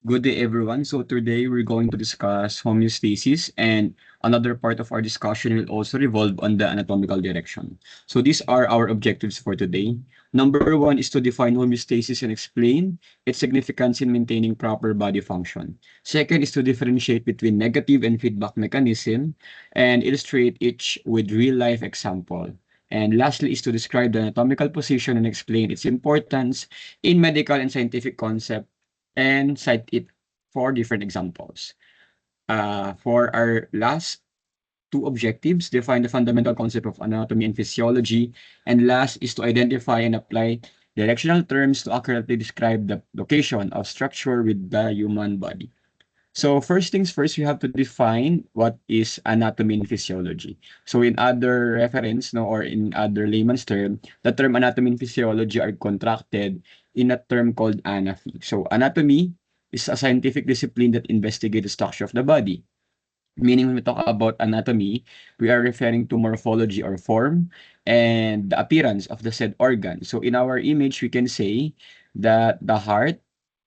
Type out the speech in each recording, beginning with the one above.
Good day, everyone. So today we're going to discuss homeostasis, and another part of our discussion will also revolve on the anatomical direction. So these are our objectives for today. Number one is to define homeostasis and explain its significance in maintaining proper body function. Second is to differentiate between negative and feedback mechanism and illustrate each with real-life example. And lastly is to describe the anatomical position and explain its importance in medical and scientific concept and cite it for different examples. For our last two objectives, define the fundamental concept of anatomy and physiology, and last is to identify and apply directional terms to accurately describe the location of structure with the human body. So first things first, we have to define what is anatomy and physiology. So in other reference, no, or in other layman's term, the term anatomy and physiology are contracted in a term called anaphy. So anatomy is a scientific discipline that investigates the structure of the body. Meaning when we talk about anatomy, we are referring to morphology or form and the appearance of the said organ. So in our image, we can say that the heart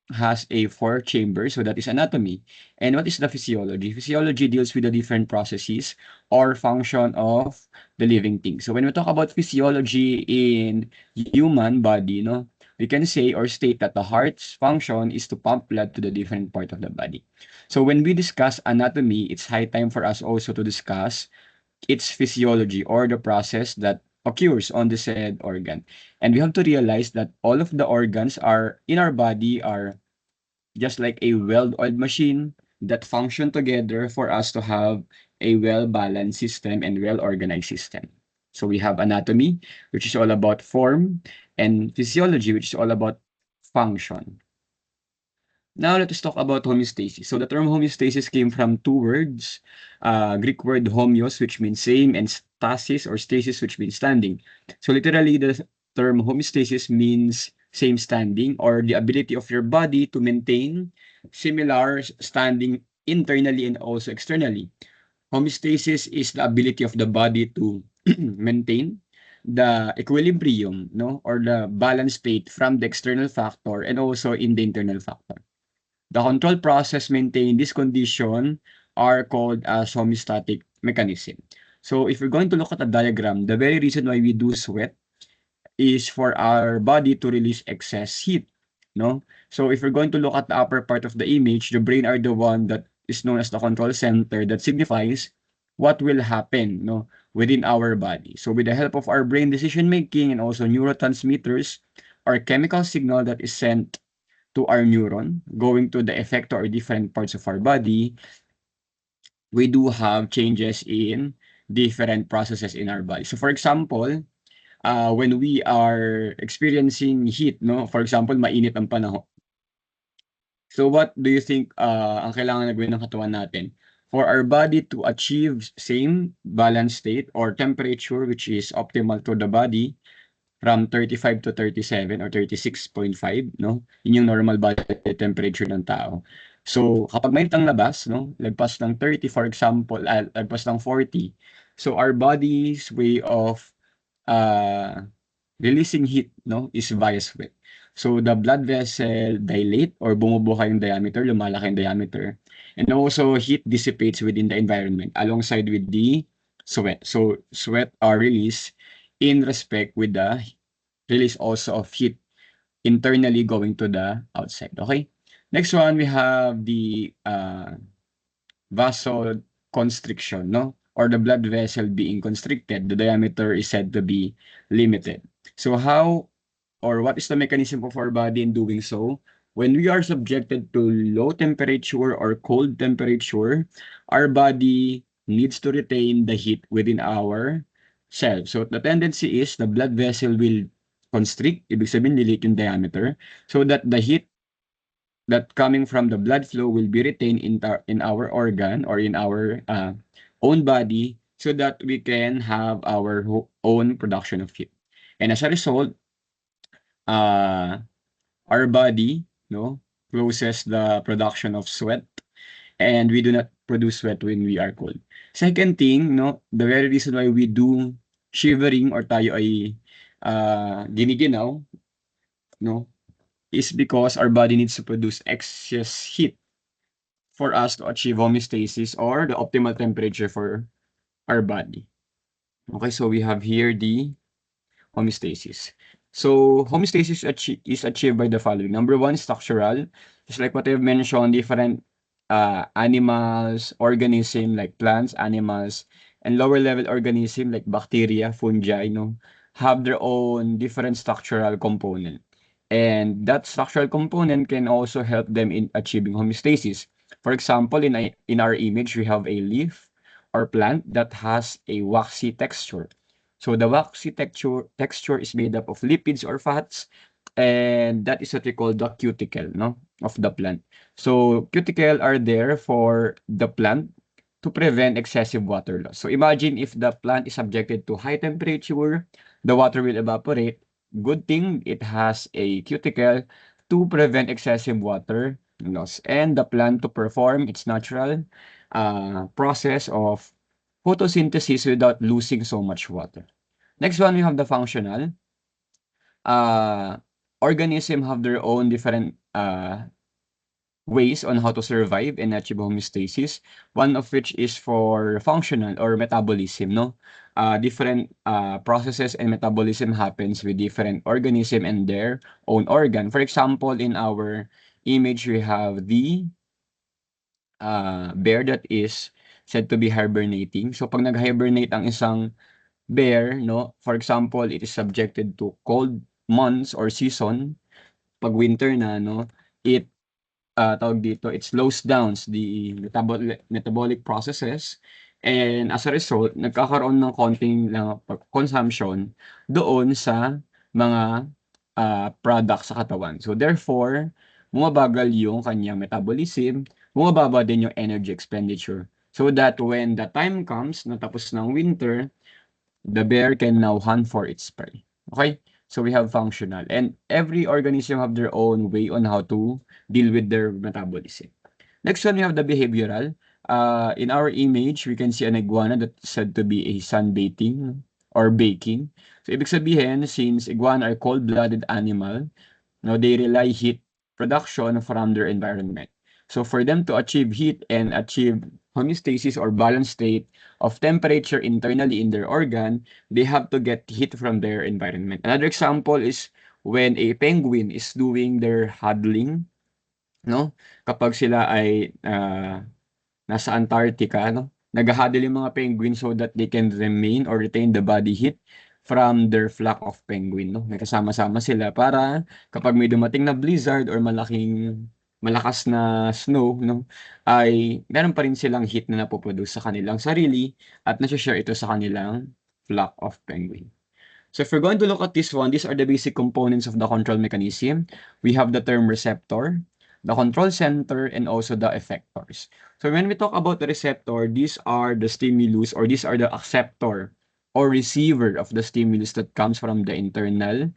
has a four chambers, so that is anatomy. And what is the physiology? Physiology deals with the different processes or function of the living thing. So when we talk about physiology in human body, no, we can say or state that the heart's function is to pump blood to the different part of the body. So when we discuss anatomy, it's high time for us also to discuss its physiology or the process that occurs on the said organ. And we have to realize that all of the organs are in our body are just like a well-oiled machine that function together for us to have a well-balanced system and well-organized system. So we have anatomy, which is all about form, and physiology, which is all about function. Now let us talk about homeostasis. So the term homeostasis came from two words, Greek word homeos, which means same, and stasis or stasis, which means standing. So literally, the term homeostasis means same standing or the ability of your body to maintain similar standing internally and also externally. Homeostasis is the ability of the body to maintain the equilibrium, no, or the balance state from the external factor and also in the internal factor. The control process maintain this condition are called as homeostatic mechanism. So if we're going to look at a diagram, the very reason why we do sweat is for our body to release excess heat, no? So if we're going to look at the upper part of the image, the brain are the one that is known as the control center that signifies what will happen, no, within our body. So with the help of our brain decision making and also neurotransmitters or chemical signal that is sent to our neuron, going to the effector or different parts of our body, we do have changes in different processes in our body. So for example, when we are experiencing heat, no? For example, mainit ang panahon. So what do you think ang kailangan na gawin ng katawan natin? For our body to achieve same balance state or temperature which is optimal to the body, from 35 to 37 or 36.5, no? Yun yung normal body temperature ng tao. So, kapag mainit ang labas, no? Lagpas ng 30, for example, lagpas ng 40. So, our body's way of uh, releasing heat, no, is via sweat. So, the blood vessel dilate or bumubuka yung diameter, lumalaki yung diameter. And also, heat dissipates within the environment alongside with the sweat. So, sweat are released in respect with the release also of heat internally going to the outside. Okay? Next one, we have the vasoconstriction, no? Or the blood vessel being constricted. The diameter is said to be limited. So how or what is the mechanism of our body in doing so? When we are subjected to low temperature or cold temperature, our body needs to retain the heat within our cell. So the tendency is the blood vessel will constrict, ibig sabihin lilit yung diameter, so that the heat that coming from the blood flow will be retained in our organ or in our own body so that we can have our own production of heat. And as a result, uh, our body, no, closes the production of sweat and we do not produce sweat when we are cold. Second thing, no, the very reason why we do shivering or tayo ay giniginaw, no, is because our body needs to produce excess heat for us to achieve homeostasis or the optimal temperature for our body. Okay, so we have here the homeostasis. So homeostasis is achieved by the following. Number one, structural. Just like what I've mentioned, different animals, organism like plants, animals, and lower level organism like bacteria, fungi, have their own different structural component. And that structural component can also help them in achieving homeostasis. For example, in our image, we have a leaf or plant that has a waxy texture. So the waxy texture is made up of lipids or fats, and that is what we call the cuticle, of the plant. So cuticle are there for the plant to prevent excessive water loss. So imagine if the plant is subjected to high temperature, the water will evaporate. Good thing it has a cuticle to prevent excessive water loss and the plant to perform its natural process of photosynthesis without losing so much water. Next one, we have the functional. Uh, Organism have their own different ways on how to survive and achieve homeostasis. One of which is for functional or metabolism, no? Different processes and metabolism happens with different organism and their own organ. For example, in our image, we have the bear that is said to be hibernating. So pag nag-hibernate ang isang bear, no, for example, it is subjected to cold months or season. Pag winter na, no, it tawag dito, it slows down the metabolic processes and as a result, nagkakaroon ng konting lang consumption doon sa mga products sa katawan. So therefore, bumabagal yung kanyang metabolism, bumababa din yung energy expenditure. So that when the time comes na tapos ng winter, the bear can now hunt for its prey. Okay? So we have functional. And every organism have their own way on how to deal with their metabolism. Next one, we have the behavioral. In our image, we can see an iguana that's said to be a sunbathing or baking. So ibig sabihin, since iguana are cold-blooded animal, they rely heat production from their environment. So for them to achieve heat and achieve homeostasis or balanced state of temperature internally in their organ, they have to get heat from their environment. Another example is when a penguin is doing their huddling, no? Kapag sila ay nasa Antarctica, no? Nag-huddle yung mga penguin so that they can remain or retain the body heat from their flock of penguin, no? May kasama-sama sila para kapag may dumating na blizzard or malakas na snow, no, ay meron pa rin silang heat na napoproduce sa kanilang sarili at nasi-share ito sa kanilang flock of penguin. So if we're going to look at this one, these are the basic components of the control mechanism. We have the term receptor, the control center, and also the effectors. So when we talk about the receptor, these are the stimulus or these are the acceptor or receiver of the stimulus that comes from the internal.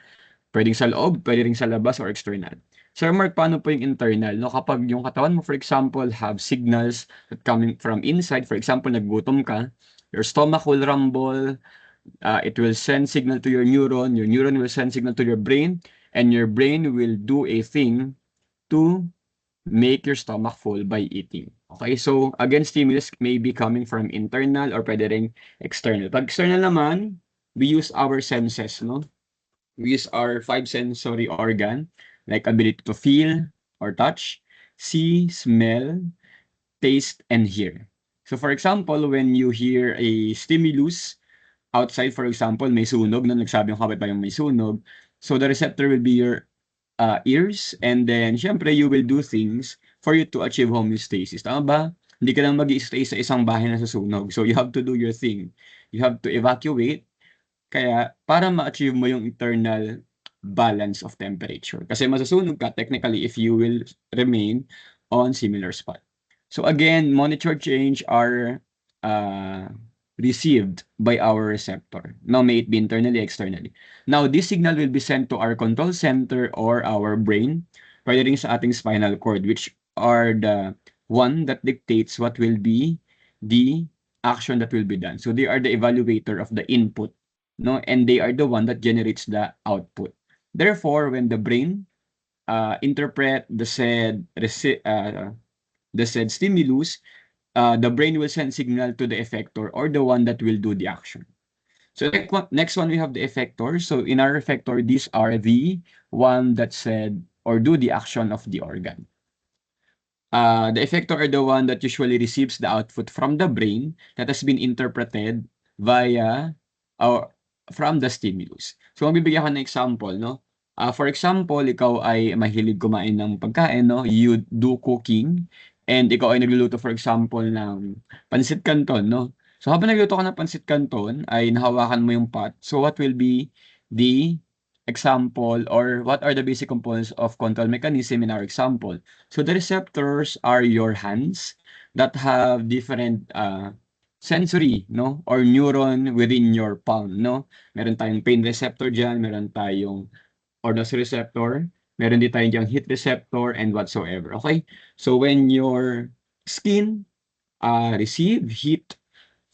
Pwedeng sa loob, pwede rin sa labas or external. Sir Mark, paano po yung internal? No, kapag yung katawan mo, for example, have signals that coming from inside, for example, naggutom ka, your stomach will rumble, it will send signal to your neuron will send signal to your brain, and your brain will do a thing to make your stomach full by eating. Okay, so again, stimulus may be coming from internal or pwede rin external. Pag external naman, we use our senses, no? We use our 5 sensory organ, like ability to feel or touch, see, smell, taste, and hear. So for example, when you hear a stimulus, outside, for example, may sunog, na nagsabi yung kapitbahay may sunog. So the receptor will be your ears, and then, syempre, you will do things for you to achieve homeostasis. Tama ba? Hindi ka lang mag-i-stay sa isang bahay na susunog. So you have to do your thing. You have to evacuate. Kaya, para ma-achieve mo yung internal balance of temperature. Kasi masusunog ka, technically, if you will remain on similar spot. So again, monitor change are received by our receptor. Now, may it be internally, externally. Now, this signal will be sent to our control center or our brain, pwede rin sa ating spinal cord, which are the one that dictates what will be the action that will be done. So, they are the evaluator of the input, no? And they are the one that generates the output. Therefore, when the brain interpret the said stimulus, the brain will send signal to the effector or the one that will do the action. So next one we have the effector. So in our effector, these are the one that said or do the action of the organ. The effector are the one that usually receives the output from the brain that has been interpreted via or from the stimulus. So magbibigay ako ng example, no? For example, ikaw ay mahilig kumain ng pagkain, no? You do cooking and ikaw ay nagluluto for example ng pansit canton, no? So habang nagluto ka ng pansit canton ay nahawakan mo yung pot. So what will be the example or what are the basic components of control mechanism in our example? So the receptors are your hands that have different sensory, no? Or neuron within your palm, no? Meron tayong pain receptor dyan, meron tayong arousal receptor, meron din tayong dyan heat receptor and whatsoever, okay? So when your skin receive heat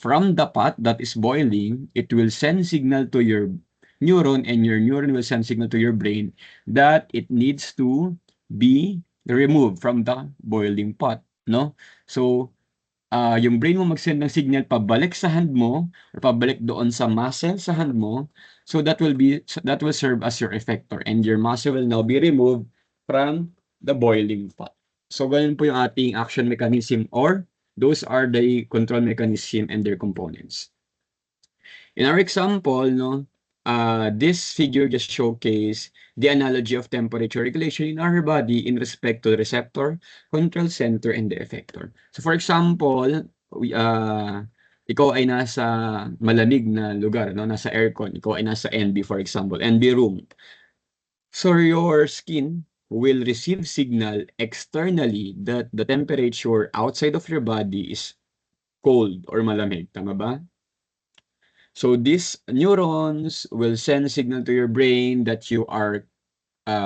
from the pot that is boiling, it will send signal to your neuron and your neuron will send signal to your brain that it needs to be removed from the boiling pot, no? So, yung brain mo mag-send ng signal pabalik sa hand mo or pabalik doon sa muscle sa hand mo. So that will serve as your effector and your muscle will now be removed from the boiling pot. So ganun po yung ating action mechanism or those are the control mechanism and their components. In our example, no, this figure just showcase the analogy of temperature regulation in our body in respect to the receptor, control center, and the effector. So for example, ikaw ay nasa malamig na lugar, no? Nasa aircon, ikaw ay nasa NB for example, NB room. So your skin will receive signal externally that the temperature outside of your body is cold or malamig, tama ba? So these neurons will send signal to your brain that you are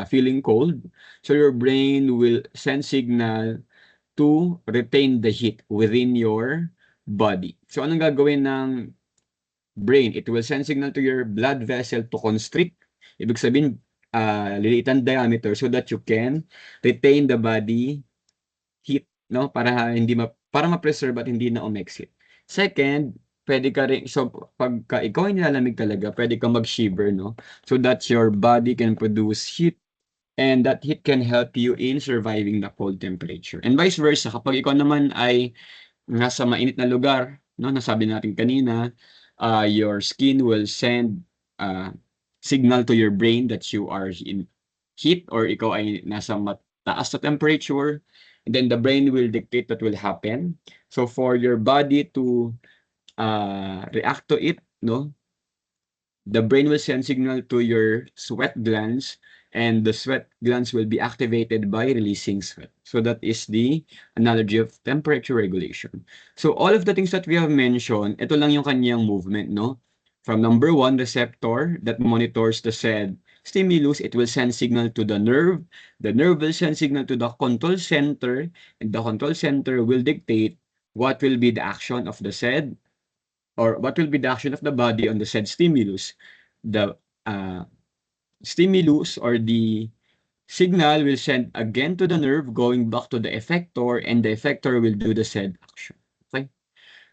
feeling cold. So your brain will send signal to retain the heat within your body. So anong gagawin ng brain? It will send signal to your blood vessel to constrict. Ibig sabihin, liliitan diameter so that you can retain the body heat, no? Para ma-preserve at hindi na umexit. Second, pwede ka rin, so pagka ikaw ay nilalamig talaga, pwede kang mag-shiver, no? So that your body can produce heat and that heat can help you in surviving the cold temperature. And vice versa, kapag ikaw naman ay nasa mainit na lugar, no? Nasabi natin kanina, your skin will send signal to your brain that you are in heat or ikaw ay nasa mataas na temperature. And then the brain will dictate what will happen. So for your body to react to it, no, the brain will send signal to your sweat glands and the sweat glands will be activated by releasing sweat. So that is the analogy of temperature regulation. So all of the things that we have mentioned, ito lang yung kanyang movement, no? From number 1, receptor that monitors the said stimulus, it will send signal to the nerve will send signal to the control center, and the control center will dictate what will be the action of the said or what will be the action of the body on the said stimulus. The stimulus or the signal will send again to the nerve going back to the effector and the effector will do the said action. Okay?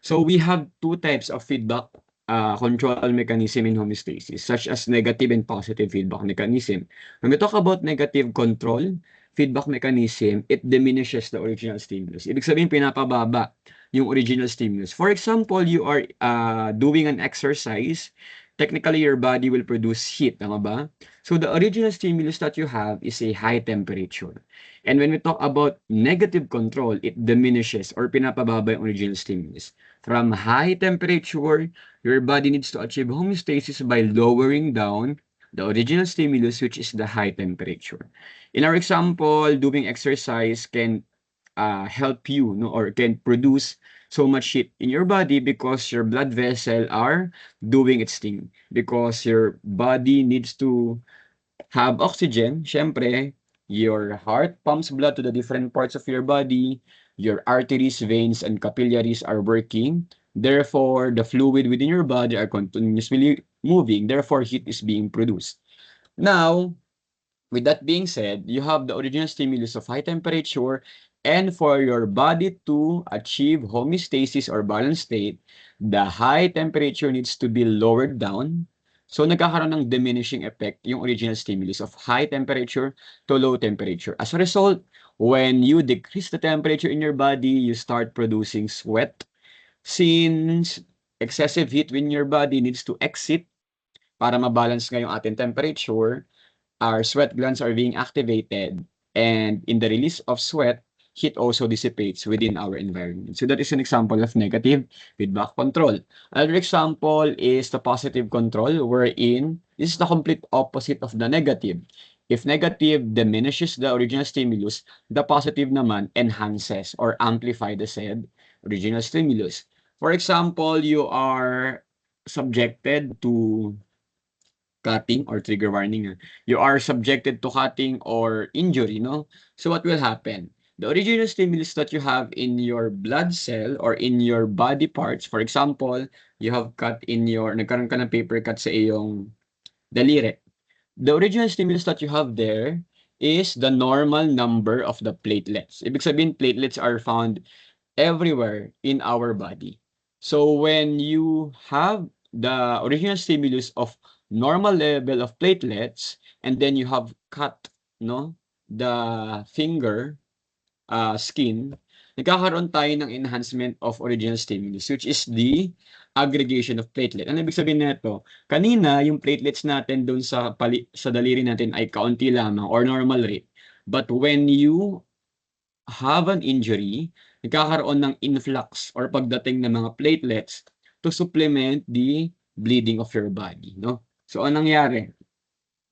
So we have two types of feedback control mechanism in homeostasis, such as negative and positive feedback mechanism. When we talk about negative control feedback mechanism, it diminishes the original stimulus. Ibig sabihin, pinapababa yung original stimulus. For example, you are doing an exercise, technically your body will produce heat, tama ba? So the original stimulus that you have is a high temperature. And when we talk about negative control, it diminishes or pinapababa yung original stimulus. From high temperature, your body needs to achieve homeostasis by lowering down the original stimulus, which is the high temperature. In our example, doing exercise can help you, no, or can produce so much heat in your body because your blood vessel are doing its thing. Because your body needs to have oxygen, syempre, your heart pumps blood to the different parts of your body, your arteries, veins, and capillaries are working. Therefore, the fluid within your body are continuously moving. Therefore, heat is being produced. Now, With that being said, you have the original stimulus of high temperature, and for your body to achieve homeostasis or balanced state, the high temperature needs to be lowered down. So nagkakaroon ng diminishing effect yung original stimulus of high temperature to low temperature. As a result, when you decrease the temperature in your body, you start producing sweat. Since excessive heat in your body needs to exit para mabalance nga yung ating temperature, our sweat glands are being activated, and in the release of sweat, heat also dissipates within our environment. So that is an example of negative feedback control. Another example is the positive control, wherein this is the complete opposite of the negative. If negative diminishes the original stimulus, the positive naman enhances or amplify the said original stimulus. For example, you are subjected to cutting or trigger warning, you are subjected to cutting or injury, no? So what will happen? The original stimulus that you have in your blood cell or in your body parts, for example, you have cut in your, nagkaroon ka ng paper cut sa iyong daliri. The original stimulus that you have there is the normal number of the platelets. Ibig sabihin, platelets are found everywhere in our body. So when you have the original stimulus of normal level of platelets, and then you have cut, no, the finger skin, nagkakaroon tayo ng enhancement of original stimulus, which is the aggregation of platelet. Ano ibig sabihin nito? Kanina, yung platelets natin doon sa daliri natin ay kaunti lamang or normal rate. But when you have an injury, nagkakaroon ng influx or pagdating ng mga platelets to supplement the bleeding of your body, no? So, anong nangyari?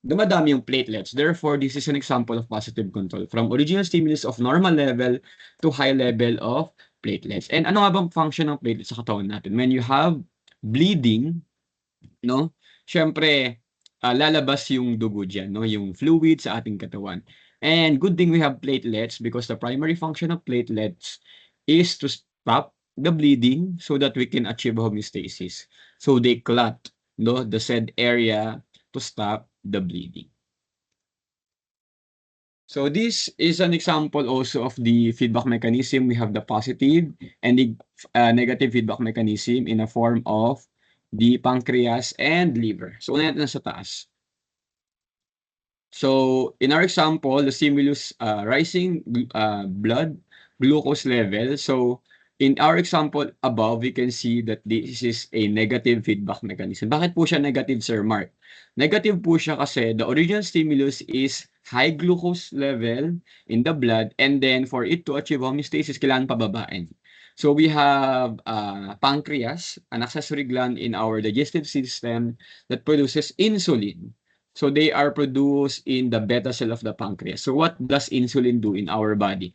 Dumadami yung platelets. Therefore, this is an example of positive control. From original stimulus of normal level to high level of platelets. And ano nga bang function ng platelets sa katawan natin? When you have bleeding, no? Syempre, lalabas yung dugo dyan, no? Yung fluid sa ating katawan. And good thing we have platelets because the primary function of platelets is to stop the bleeding so that we can achieve homeostasis. So they clot, no, the said area to stop the bleeding. So this is an example also of the feedback mechanism. We have the positive and the negative feedback mechanism in a form of the pancreas and liver. So una natin sa taas. So in our example, the stimulus rising blood glucose level. So in our example above, we can see that this is a negative feedback mechanism. Bakit po siya negative, Sir Mark? Negative po siya kasi the original stimulus is high glucose level in the blood, and then for it to achieve homeostasis, kailangan pababain. So we have pancreas, an accessory gland in our digestive system that produces insulin. So they are produced in the beta cell of the pancreas. So what does insulin do in our body?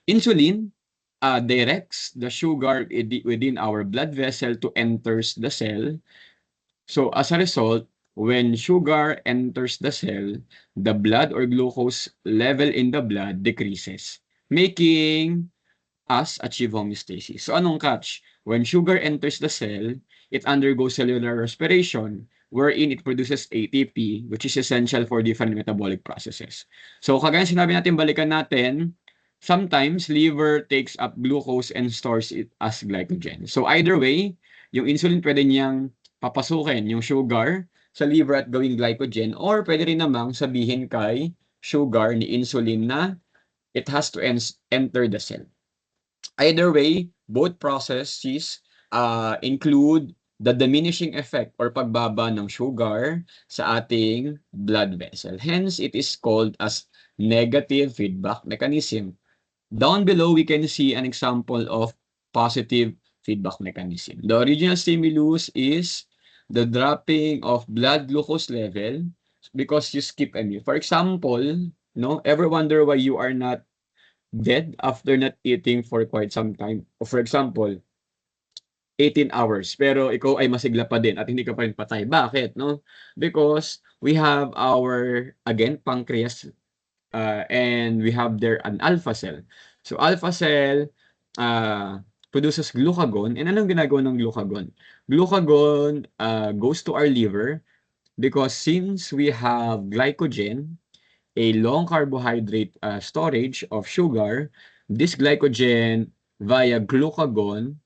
Insulin directs the sugar within our blood vessel to enters the cell. So as a result, when sugar enters the cell, the blood or glucose level in the blood decreases, making us achieve homeostasis. So anong catch? When sugar enters the cell, it undergoes cellular respiration, wherein it produces ATP, which is essential for different metabolic processes. So kagaya sinabi natin, balikan natin, sometimes liver takes up glucose and stores it as glycogen. So either way, yung insulin pwede niyang papasukin yung sugar sa liver at gawing glycogen, or pwede rin namang sabihin kay sugar ni insulin na it has to enter the cell. Either way, both processes include the diminishing effect or pagbaba ng sugar sa ating blood vessel. Hence, it is called as negative feedback mechanism. Down below, we can see an example of positive feedback mechanism. The original stimulus is the dropping of blood glucose level because you skip a meal. For example, no, ever wonder why you are not dead after not eating for quite some time? O for example, 18 hours, pero ikaw ay masigla pa din at hindi ka pa rin patay. Bakit, no? Because we have our, again, pancreas, and we have there an alpha cell. So alpha cell produces glucagon. And anong ginagawa ng glucagon? Glucagon goes to our liver because since we have glycogen a long carbohydrate storage of sugar. This glycogen via glucagon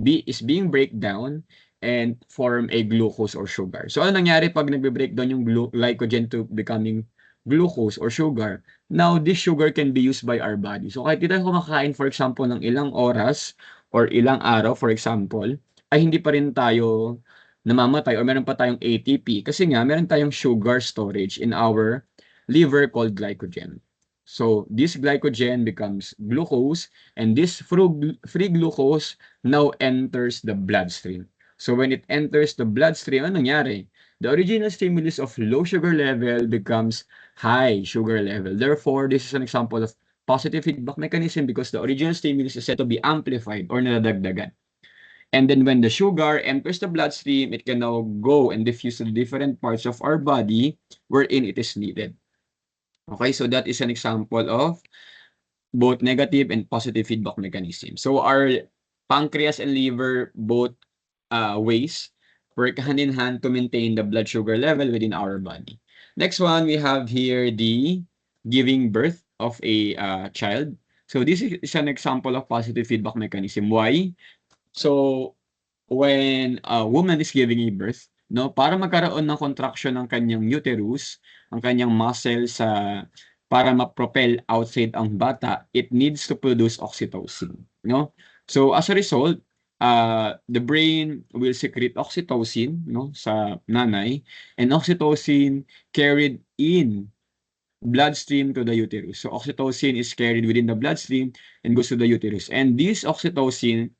is being breakdown and form a glucose or sugar. So ano nangyari pag nagbe-breakdown yung glycogen to becoming glucose or sugar? Now, this sugar can be used by our body. So kahit di tayo kumakain, for example, ng ilang oras or ilang araw, for example, ay hindi pa rin tayo namamatay or meron pa tayong ATP kasi nga meron tayong sugar storage in our liver called glycogen. So this glycogen becomes glucose and this free glucose now enters the bloodstream. So when it enters the bloodstream, ano nangyari? The original stimulus of low sugar level becomes high sugar level. Therefore, this is an example of positive feedback mechanism because the original stimulus is said to be amplified or nadadagdagan. And then when the sugar enters the bloodstream, it can now go and diffuse to the different parts of our body wherein it is needed. Okay, so that is an example of both negative and positive feedback mechanism. So our pancreas and liver both ways work hand in hand to maintain the blood sugar level within our body. Next one, we have here the giving birth of a child. So this is an example of positive feedback mechanism. Why? So, when a woman is giving a birth, no, para magkaroon ng contraction ng kanyang uterus, ang kanyang muscle para ma-propel outside ang bata, it needs to produce oxytocin, no? So, as a result, the brain will secrete oxytocin, no, sa nanay, and oxytocin carried in bloodstream to the uterus. So, oxytocin is carried within the bloodstream and goes to the uterus. And this oxytocin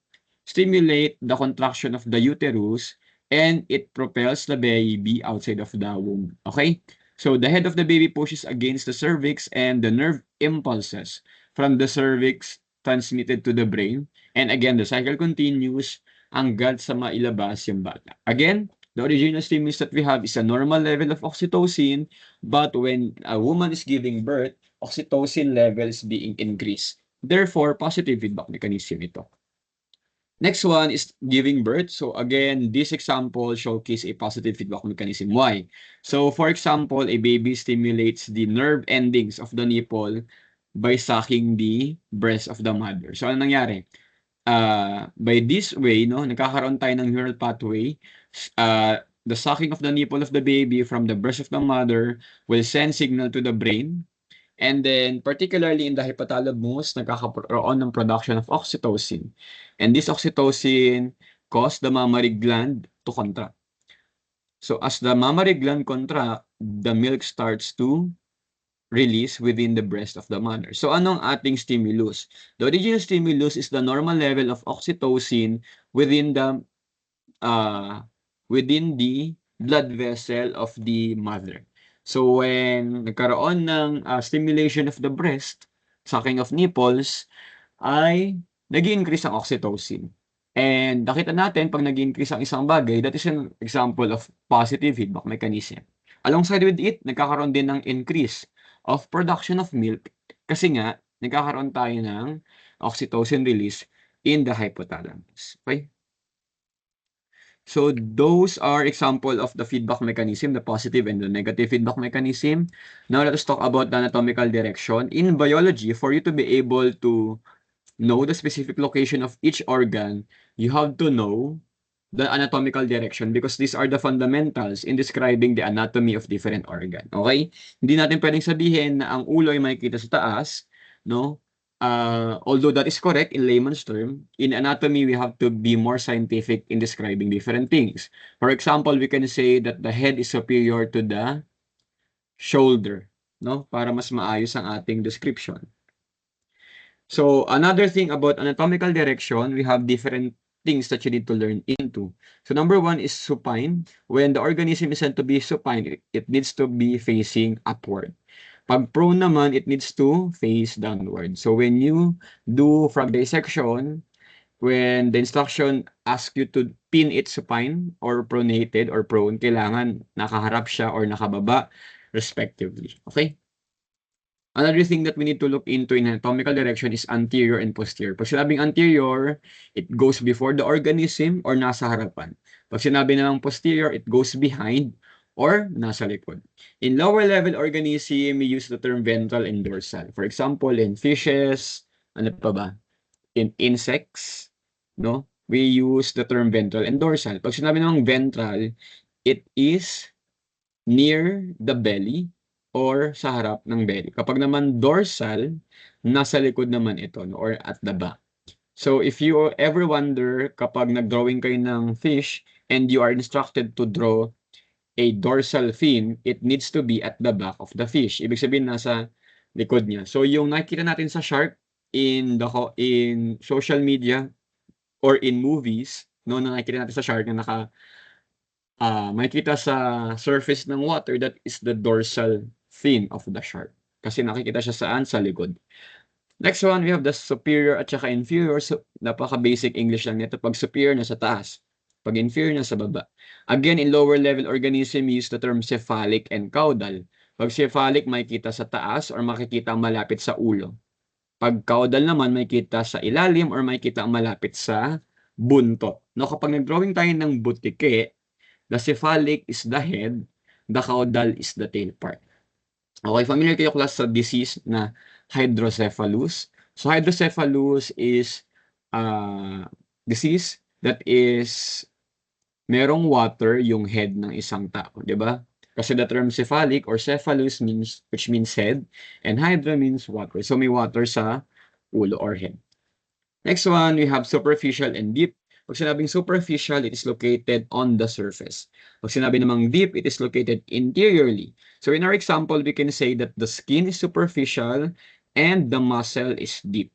stimulate the contraction of the uterus and it propels the baby outside of the womb. Okay? So the head of the baby pushes against the cervix and the nerve impulses from the cervix transmitted to the brain. And again, the cycle continues hanggang sa mailabas yung bata. Again, the original stimulus that we have is a normal level of oxytocin, but when a woman is giving birth, oxytocin levels being increased. Therefore, positive feedback mechanism ito. Next one is giving birth. So again, this example showcase a positive feedback mechanism. Why? So for example, a baby stimulates the nerve endings of the nipple by sucking the breast of the mother. So ano nangyari? By this way, no, nagkakaroon tayo ng neural pathway. The sucking of the nipple of the baby from the breast of the mother will send signal to the brain. And then, particularly in the hypothalamus, nagkakaroon ng production of oxytocin. And this oxytocin cause the mammary gland to contract. So, as the mammary gland contract, the milk starts to release within the breast of the mother. So, anong ating stimulus? The original stimulus is the normal level of oxytocin within the blood vessel of the mother. So when nagkaroon ng stimulation of the breast, sucking of nipples, ay nag-i-increase ang oxytocin. And nakita natin pag nag-i-increase ang isang bagay, that is an example of positive feedback mechanism. Alongside with it, nagkakaroon din ng increase of production of milk kasi nga nagkakaroon tayo ng oxytocin release in the hypothalamus. Okay? So those are example of the feedback mechanism, the positive and the negative feedback mechanism. Now let us talk about the anatomical direction. In biology, for you to be able to know the specific location of each organ, you have to know the anatomical direction because these are the fundamentals in describing the anatomy of different organ. Okay? Hindi natin pwedeng sabihin na ang ulo ay makikita sa taas, no? Although that is correct in layman's term, in anatomy, we have to be more scientific in describing different things. For example, we can say that the head is superior to the shoulder, no? Para mas maayos ang ating description. So, another thing about anatomical direction, we have different things that you need to learn into. So, number one is supine. When the organism is said to be supine, it needs to be facing upward. Pag prone naman, it needs to face downward. So when you do frog dissection, when the instruction asks you to pin it supine or pronated or prone, kailangan nakaharap siya or nakababa respectively. Okay? Another thing that we need to look into in anatomical direction is anterior and posterior. Pag sinabing anterior, it goes before the organism or nasa harapan. Pag sinabi namang posterior, it goes behind or nasa likod. In lower level organism, we use the term ventral and dorsal. For example, in fishes, ano pa ba? In insects, no? We use the term ventral and dorsal. Pag sinabi ng ventral, it is near the belly or sa harap ng belly. Kapag naman dorsal, nasa likod naman ito, no? Or at the back. So if you ever wonder kapag nag-drawing kayo ng fish and you are instructed to draw a dorsal fin, it needs to be at the back of the fish. Ibig sabihin nasa likod niya. So yung nakikita natin sa shark in social media or in movies, no, na nakikita natin sa shark na makikita sa surface ng water, that is the dorsal fin of the shark. Kasi nakikita siya saan? Sa likod. Next one, we have the superior at saka inferior. So, napaka-basic English lang nito. Pag superior, nasa taas. Pag inferior, nasa baba. Again, in lower level organism, we use the term cephalic and caudal. Pag cephalic, makikita sa taas or makikita malapit sa ulo. Pag caudal naman, makikita sa ilalim or makikita malapit sa buntot. No, kapag nag-drawing tayo ng butike, the cephalic is the head, the caudal is the tail part. Okay, familiar kayo class sa disease na hydrocephalus. So hydrocephalus is disease that is merong water yung head ng isang tao, di ba? Kasi the term cephalic or cephalus means, which means head, and hydra means water. So may water sa ulo or head. Next one, we have superficial and deep. Pag sinabing superficial, it is located on the surface. Pag sinabi namang deep, it is located interiorly. So in our example, we can say that the skin is superficial and the muscle is deep.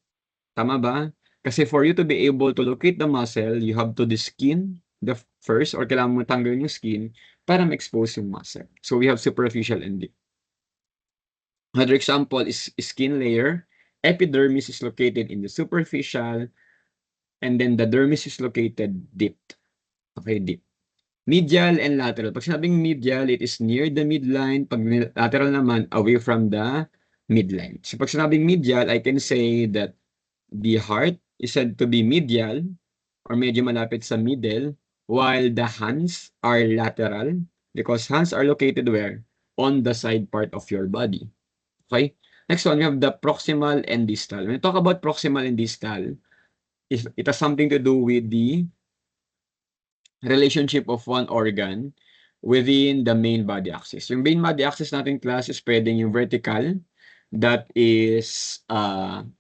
Tama ba? Kasi for you to be able to locate the muscle, you have to skin the first or kailangan mo tanggalin yung skin para ma-expose yung muscle. So we have superficial and deep. Another example is skin layer. Epidermis is located in the superficial, and then the dermis is located deep. Okay, deep. Medial and lateral. Pag sinabing medial, it is near the midline. Pag lateral naman, away from the midline. So pag sinabing medial, I can say that the heart is said to be medial or medyo malapit sa middle, while the hands are lateral because hands are located where? On the side part of your body. Okay? Next one, we have the proximal and distal. When we talk about proximal and distal, it has something to do with the relationship of one organ within the main body axis. Yung main body axis natin class is pwedeng yung vertical, that is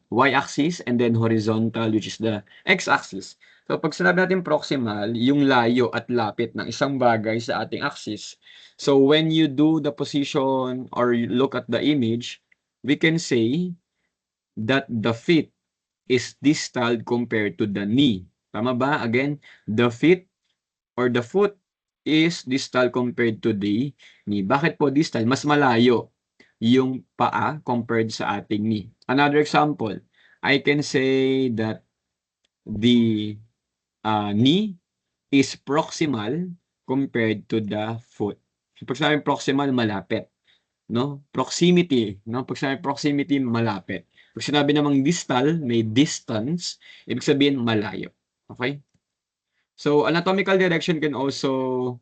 y-axis, and then horizontal, which is the x-axis. So pag sinabi natin proximal, yung layo at lapit ng isang bagay sa ating axis. So when you do the position or you look at the image, we can say that the feet is distal compared to the knee. Tama ba? Again, the feet or the foot is distal compared to the knee. Bakit po distal? Mas malayo yung paa compared sa ating knee. Another example, I can say that the knee is proximal compared to the foot. So, pag sabi proximal, malapit. No? Proximity. No? Pag sabi proximity, malapit. Pag sinabi namang distal, may distance, ibig sabihin malayo. Okay? So anatomical direction can also,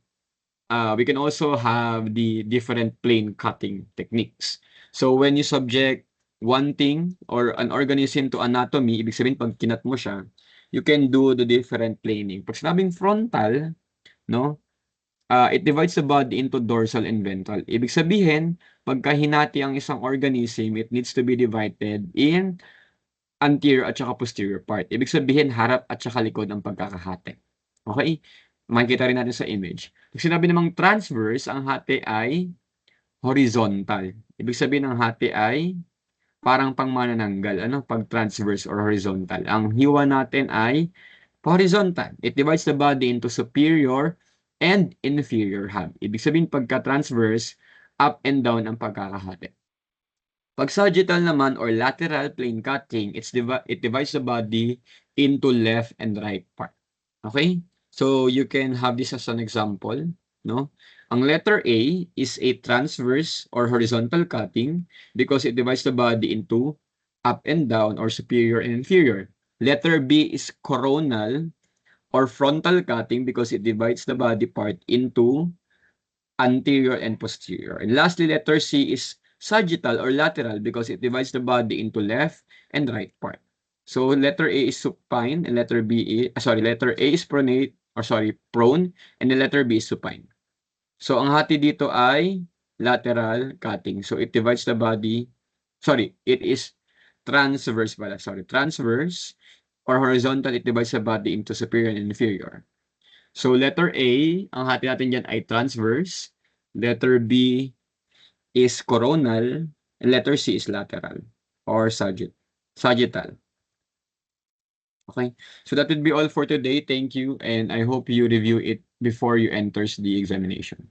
we can also have the different plane cutting techniques. So when you subject one thing or an organism to anatomy, ibig sabihin pag kinat mo siya, you can do the different planing. Pag sinabing frontal, no? It divides the body into dorsal and ventral. Ibig sabihin, pagka hinati ang isang organism, it needs to be divided in anterior at saka posterior part. Ibig sabihin, harap at saka likod ang pagkakahati. Okay? Makikita rin natin sa image. Pag sinabi namang transverse, ang hati ay horizontal. Ibig sabihin, ang hati ay parang pangmanananggal. Ano? Pag transverse or horizontal. Ang hiwa natin ay horizontal. It divides the body into superior and inferior half. Ibig sabihin, pagka transverse, up and down ang pagkakahati. Pag sagittal naman or lateral plane cutting, it divides the body into left and right part. Okay? So you can have this as an example, no? Ang letter A is a transverse or horizontal cutting because it divides the body into up and down or superior and inferior. Letter B is coronal or frontal cutting because it divides the body part into anterior and posterior. And lastly, letter C is sagittal or lateral because it divides the body into left and right part. So letter A is supine and letter letter A is prone and the letter B is supine. So ang hati dito ay lateral cutting. So it divides the body, it is transverse transverse or horizontal, it divides the body into superior and inferior. So letter A, ang hati natin dyan ay transverse, letter B is coronal, and letter C is lateral or sagittal. Okay, so that would be all for today. Thank you, and I hope you review it before you enters the examination.